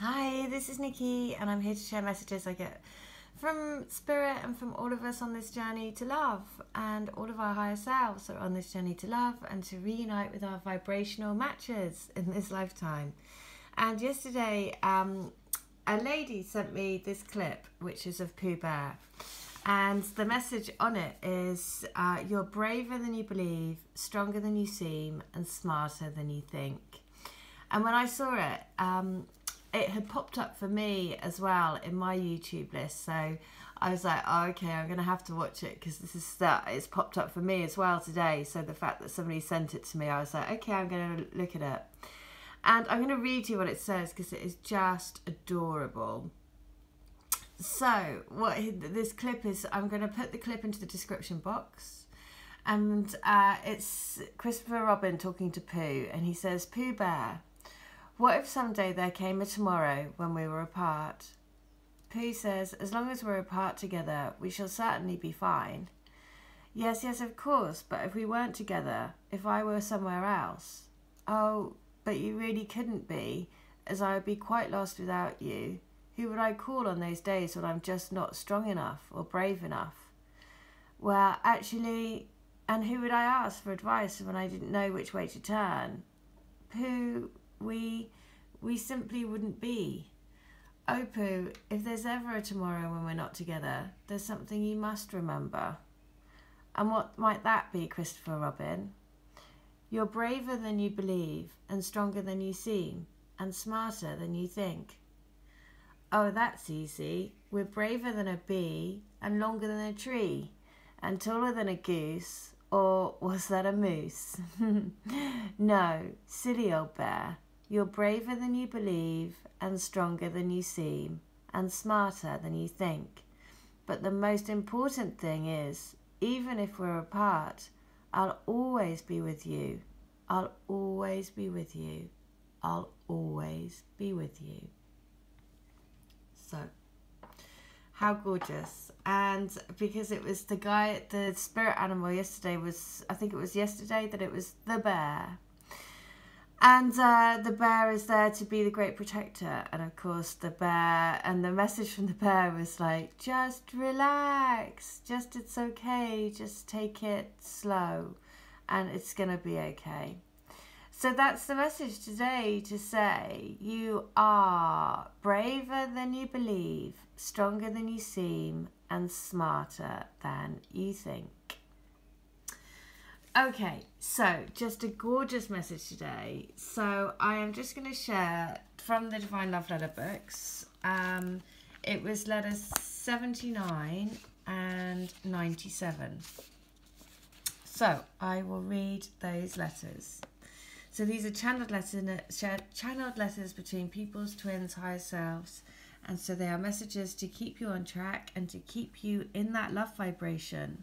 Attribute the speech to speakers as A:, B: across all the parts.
A: Hi, this is Nikki, and I'm here to share messages I get from Spirit and from all of us on this journey to love, and all of our higher selves are on this journey to love and to reunite with our vibrational matches in this lifetime. And yesterday, a lady sent me this clip, which is of Pooh Bear, and the message on it is, you're braver than you believe, stronger than you seem, and smarter than you think. And when I saw it, it had popped up for me as well in my YouTube list, so I was like, oh, okay, I'm going to have to watch it because it's popped up for me as well today. So the fact that somebody sent it to me, I was like, okay, I'm going to look at it. And I'm going to read you what it says because it is just adorable. So this clip is, I'm going to put the clip into the description box. And it's Christopher Robin talking to Pooh, and he says, Pooh Bear, what if someday there came a tomorrow when we were apart? Pooh says, as long as we're apart together, we shall certainly be fine. Yes, yes, of course, but if we weren't together, if I were somewhere else? Oh, but you really couldn't be, as I would be quite lost without you. Who would I call on those days when I'm just not strong enough or brave enough? Well, actually, and who would I ask for advice when I didn't know which way to turn? Pooh, we simply wouldn't be. Oh, Pooh, if there's ever a tomorrow when we're not together, there's something you must remember. And what might that be, Christopher Robin? You're braver than you believe, and stronger than you seem, and smarter than you think. Oh, that's easy. We're braver than a bee, and longer than a tree, and taller than a goose, or was that a moose? No, silly old bear. You're braver than you believe, and stronger than you seem, and smarter than you think. But the most important thing is, even if we're apart, I'll always be with you. I'll always be with you. I'll always be with you. So, how gorgeous. And because it was the spirit animal yesterday was, I think it was yesterday that it was the bear. And the bear is there to be the great protector. And of course the bear, and the message from the bear was like, just relax, just it's okay, just take it slow and it's going to be okay. So that's the message today, to say you are braver than you believe, stronger than you seem, and smarter than you think. Okay, so just a gorgeous message today. So I am just going to share from the Divine Love Letter books. It was letters 79 and 97. So I will read those letters. So these are channeled letters between people's twins, higher selves. And so they are messages to keep you on track and to keep you in that love vibration.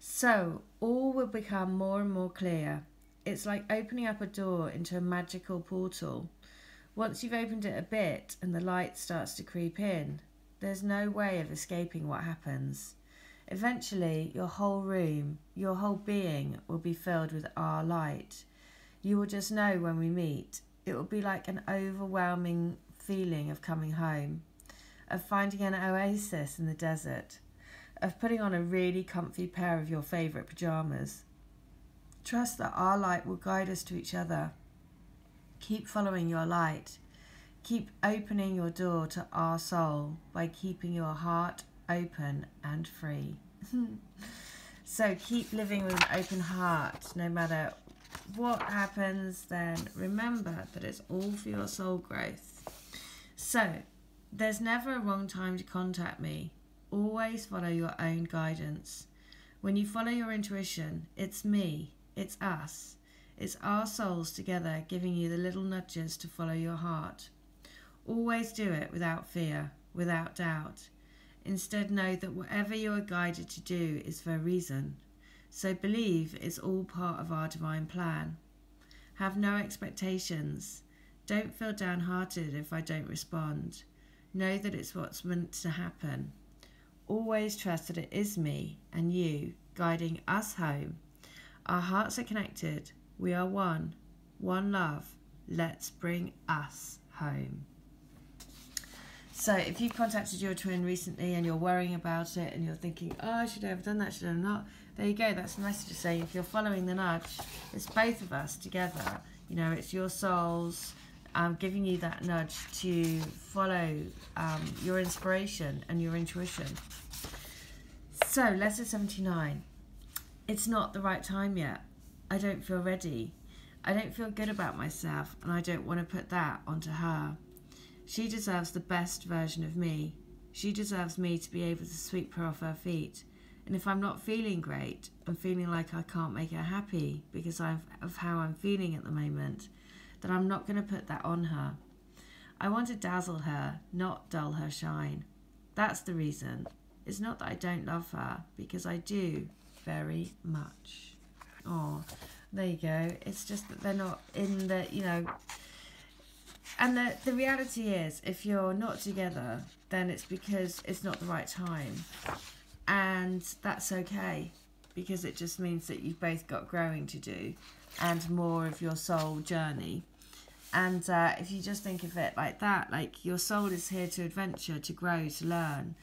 A: So all will become more and more clear. It's like opening up a door into a magical portal. Once you've opened it a bit and the light starts to creep in, there's no way of escaping what happens. Eventually, your whole room, your whole being will be filled with our light. You will just know when we meet. It will be like an overwhelming feeling of coming home, of finding an oasis in the desert, of putting on a really comfy pair of your favourite pyjamas. Trust that our light will guide us to each other. Keep following your light. Keep opening your door to our soul by keeping your heart open and free. So keep living with an open heart. No matter what happens, then remember that it's all for your soul growth. So there's never a wrong time to contact me. Always follow your own guidance. When you follow your intuition, it's me, it's us, it's our souls together giving you the little nudges to follow your heart. Always do it without fear, without doubt. Instead, know that whatever you are guided to do is for a reason. So believe it's all part of our divine plan. Have no expectations. Don't feel downhearted if I don't respond. Know that it's what's meant to happen. Always trust that it is me and you guiding us home. Our hearts are connected. We are one. One love. Let's bring us home. So if you've contacted your twin recently and you're worrying about it and you're thinking, oh, should I have done that, should I have not? There you go, that's the message saying if you're following the nudge, it's both of us together. You know, it's your souls giving you that nudge to follow your inspiration and your intuition. So, letter 79. It's not the right time yet. I don't feel ready. I don't feel good about myself, and I don't want to put that onto her. She deserves the best version of me. She deserves me to be able to sweep her off her feet. And if I'm not feeling great, I'm feeling like I can't make her happy because of how I'm feeling at the moment, then I'm not going to put that on her. I want to dazzle her, not dull her shine. That's the reason. It's not that I don't love her, because I do very much. Oh, there you go. It's just that they're not in the, you know... And the reality is, if you're not together, then it's because it's not the right time. And that's okay, because it just means that you've both got growing to do and more of your soul journey. And if you just think of it like that, like your soul is here to adventure, to grow, to learn.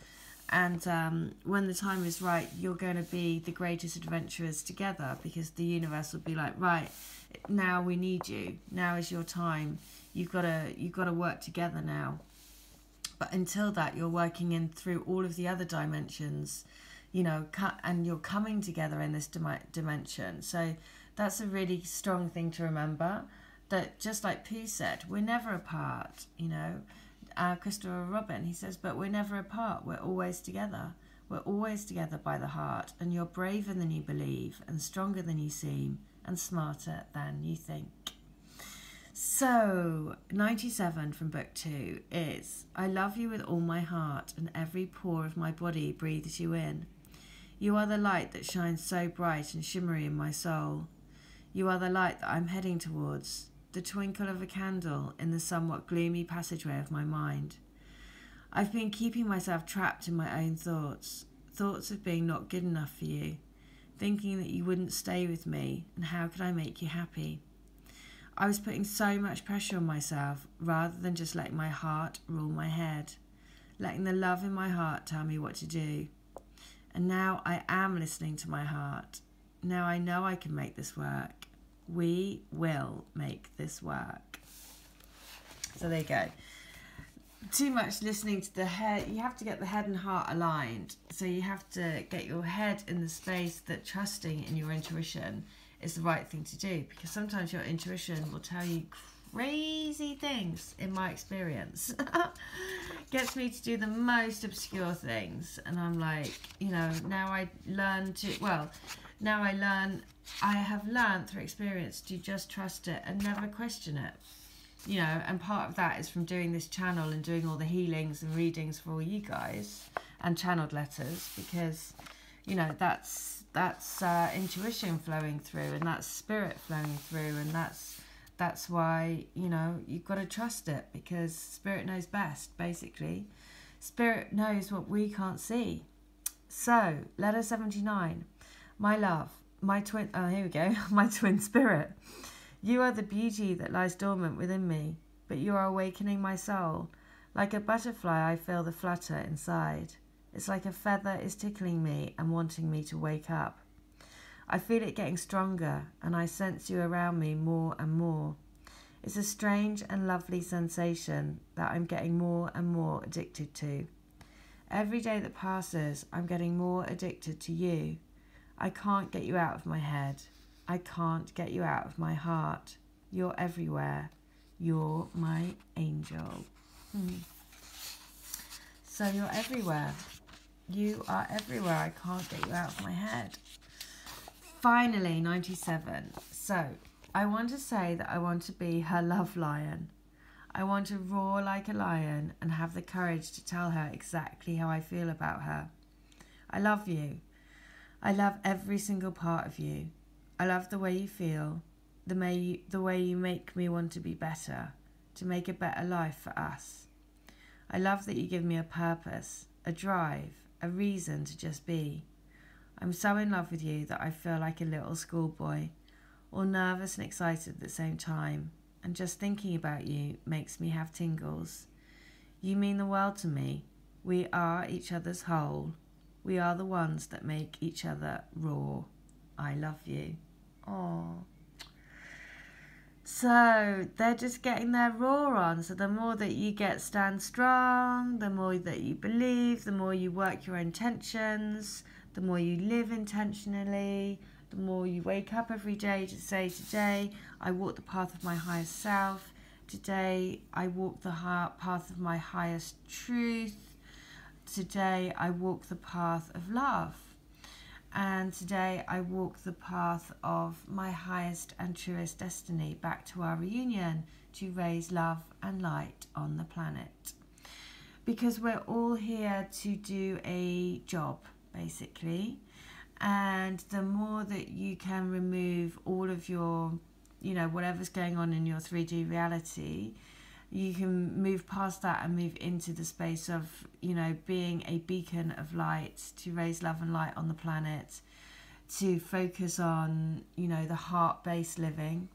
A: And when the time is right, you're going to be the greatest adventurers together, because the universe will be like, right, now we need you. Now is your time. You've got to work together now. But until that, you're working in through all of the other dimensions, you know, and you're coming together in this dimension. So that's a really strong thing to remember, that just like Pooh said, we're never apart, you know. Christopher Robin, he says, but we're never apart. We're always together. We're always together by the heart. And you're braver than you believe, and stronger than you seem, and smarter than you think. So, 97 from book 2 is, I love you with all my heart, and every pore of my body breathes you in. You are the light that shines so bright and shimmery in my soul. You are the light that I'm heading towards, the twinkle of a candle in the somewhat gloomy passageway of my mind. I've been keeping myself trapped in my own thoughts of being not good enough for you, thinking that you wouldn't stay with me, and how could I make you happy? I was putting so much pressure on myself rather than just letting my heart rule my head, letting the love in my heart tell me what to do. And now I am listening to my heart. Now I know I can make this work. We will make this work. So there you go. Too much listening to the head. You have to get the head and heart aligned. So you have to get your head in the space that trusting in your intuition is the right thing to do, because sometimes your intuition will tell you crazy things, in my experience. Gets me to do the most obscure things, and I'm like, you know, I have learned through experience to just trust it and never question it, you know. And part of that is from doing this channel and doing all the healings and readings for all you guys and channeled letters, because, you know, that's intuition flowing through, and that's spirit flowing through, and that's why, you know, you've got to trust it, because spirit knows best. Basically, spirit knows what we can't see. So, letter 79. My love, my twin, here we go, my twin spirit. You are the beauty that lies dormant within me, but you are awakening my soul. Like a butterfly, I feel the flutter inside. It's like a feather is tickling me and wanting me to wake up. I feel it getting stronger, and I sense you around me more and more. It's a strange and lovely sensation that I'm getting more and more addicted to. Every day that passes, I'm getting more addicted to you. I can't get you out of my head. I can't get you out of my heart. You're everywhere. You're my angel. So you're everywhere. You are everywhere. I can't get you out of my head. Finally, 97. So, I want to say that I want to be her love lion. I want to roar like a lion and have the courage to tell her exactly how I feel about her. I love you. I love every single part of you. I love the way you feel, the way you make me want to be better, to make a better life for us. I love that you give me a purpose, a drive, a reason to just be. I'm so in love with you that I feel like a little schoolboy, all nervous and excited at the same time, and just thinking about you makes me have tingles. You mean the world to me. We are each other's whole. We are the ones that make each other raw. I love you. Oh. So they're just getting their raw on. So the more that you stand strong, the more that you believe, the more you work your intentions, the more you live intentionally, the more you wake up every day to say, today I walk the path of my highest self. Today I walk the path of my highest truth. Today I walk the path of love. And today I walk the path of my highest and truest destiny back to our reunion to raise love and light on the planet. Because we're all here to do a job, basically. And the more that you can remove all of your, whatever's going on in your 3D reality, you can move past that and move into the space of, being a beacon of light to raise love and light on the planet, to focus on, the heart-based living.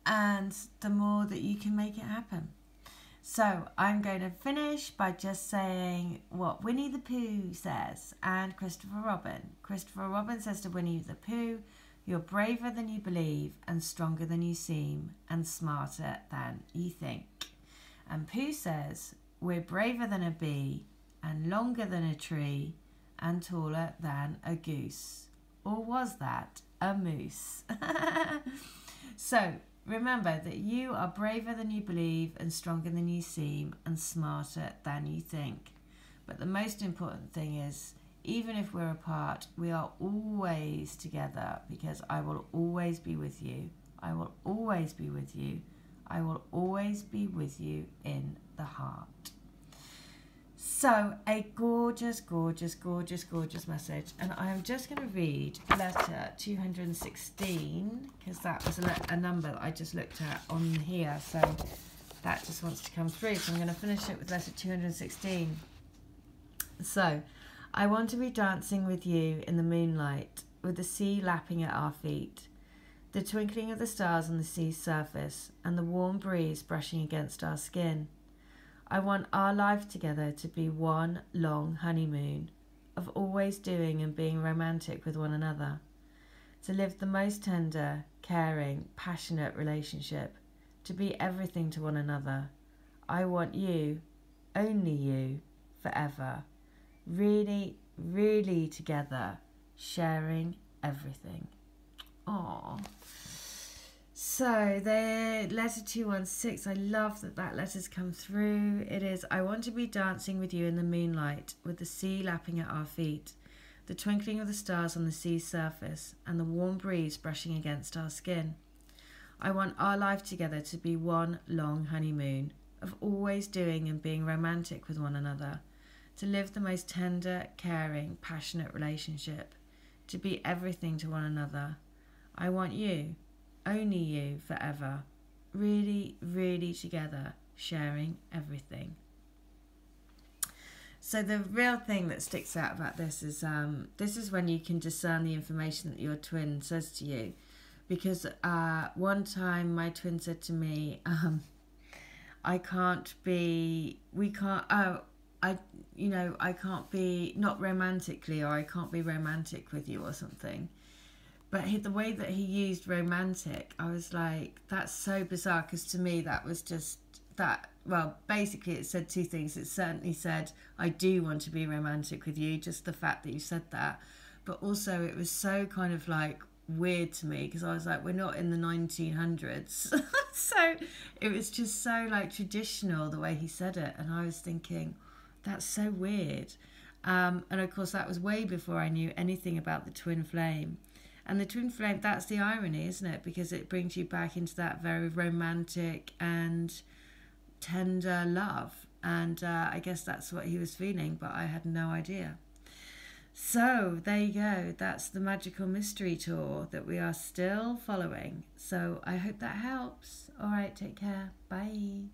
A: And the more that you can make it happen. So I'm going to finish by just saying what Winnie the Pooh says and Christopher Robin. Christopher Robin says to Winnie the Pooh, you're braver than you believe and stronger than you seem and smarter than you think. And Pooh says, we're braver than a bee and longer than a tree and taller than a goose. Or was that a moose? So remember that you are braver than you believe and stronger than you seem and smarter than you think. But the most important thing is, even if we're apart, we are always together, because I will always be with you. I will always be with you. I will always be with you in the heart. So a gorgeous, gorgeous, gorgeous, gorgeous message. And I am just going to read letter 216, because that was a number that I just looked at on here. So that just wants to come through. So I'm going to finish it with letter 216. So, I want to be dancing with you in the moonlight, with the sea lapping at our feet, the twinkling of the stars on the sea's surface, and the warm breeze brushing against our skin. I want our life together to be one long honeymoon, of always doing and being romantic with one another, to live the most tender, caring, passionate relationship, to be everything to one another. I want you, only you, forever. Really, really together, sharing everything. Aww. So the letter 216, I love that letter's come through. It is, I want to be dancing with you in the moonlight, with the sea lapping at our feet, the twinkling of the stars on the sea's surface, and the warm breeze brushing against our skin. I want our life together to be one long honeymoon, of always doing and being romantic with one another, to live the most tender, caring, passionate relationship, to be everything to one another. I want you, only you, forever, really, really together, sharing everything. So the real thing that sticks out about this is when you can discern the information that your twin says to you. Because one time my twin said to me, I can't be not romantically, or I can't be romantic with you or something. But the way that he used romantic, I was like, that's so bizarre, because to me that was just that, well, basically it said two things. It certainly said, I do want to be romantic with you, just the fact that you said that. But also it was so kind of like weird to me, because I was like, we're not in the 1900s. So it was just so like traditional the way he said it. And I was thinking, that's so weird. And of course that was way before I knew anything about the twin flame. And the twin flame, that's the irony, isn't it? Because it brings you back into that very romantic and tender love. And I guess that's what he was feeling, but I had no idea. So there you go. That's the Magical Mystery Tour that we are still following. So I hope that helps. All right, take care. Bye.